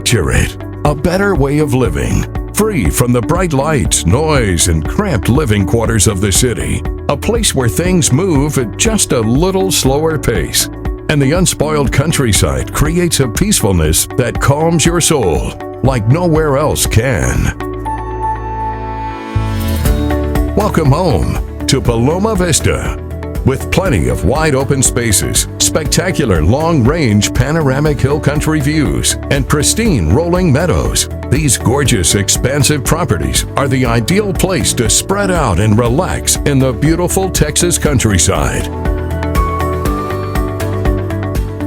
Picture it, a better way of living, free from the bright lights, noise, and cramped living quarters of the city. A place where things move at just a little slower pace. And the unspoiled countryside creates a peacefulness that calms your soul like nowhere else can. Welcome home to Paloma Vista. With plenty of wide open spaces, spectacular long-range panoramic hill country views, and pristine rolling meadows, these gorgeous expansive properties are the ideal place to spread out and relax in the beautiful Texas countryside.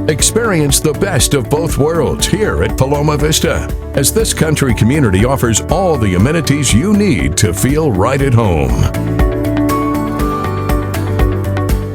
Experience the best of both worlds here at Paloma Vista, as this country community offers all the amenities you need to feel right at home.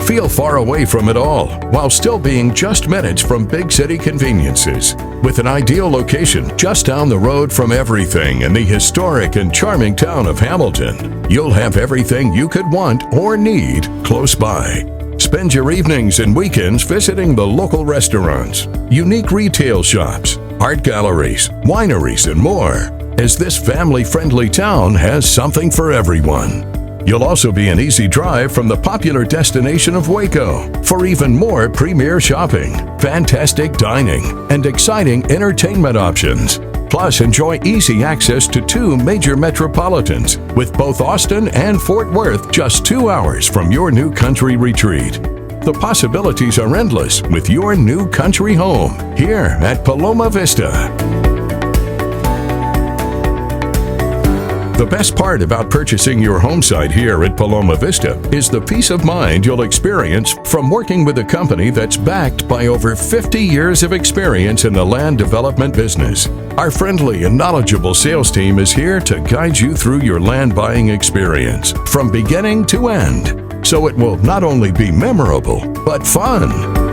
Feel far away from it all while still being just minutes from big city conveniences. With an ideal location just down the road from everything in the historic and charming town of Hamilton, you'll have everything you could want or need close by. Spend your evenings and weekends visiting the local restaurants, unique retail shops, art galleries, wineries, and more, as this family-friendly town has something for everyone. You'll also be an easy drive from the popular destination of Waco for even more premier shopping, fantastic dining, and exciting entertainment options. Plus, enjoy easy access to two major metropolitans, with both Austin and Fort Worth just 2 hours from your new country retreat. The possibilities are endless with your new country home here at Paloma Vista. The best part about purchasing your home site here at Paloma Vista is the peace of mind you'll experience from working with a company that's backed by over 50 years of experience in the land development business. Our friendly and knowledgeable sales team is here to guide you through your land buying experience from beginning to end, so it will not only be memorable, but fun.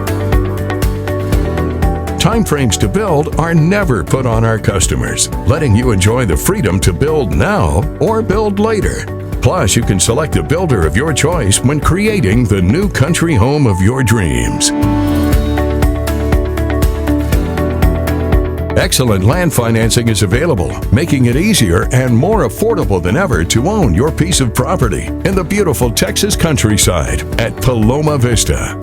Timeframes to build are never put on our customers, letting you enjoy the freedom to build now or build later. Plus, you can select a builder of your choice when creating the new country home of your dreams. Excellent land financing is available, making it easier and more affordable than ever to own your piece of property in the beautiful Texas countryside at Paloma Vista.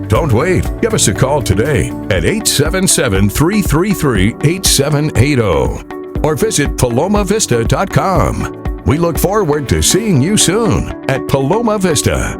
Don't wait. Give us a call today at 877-333-8780 or visit palomavista.com. We look forward to seeing you soon at Paloma Vista.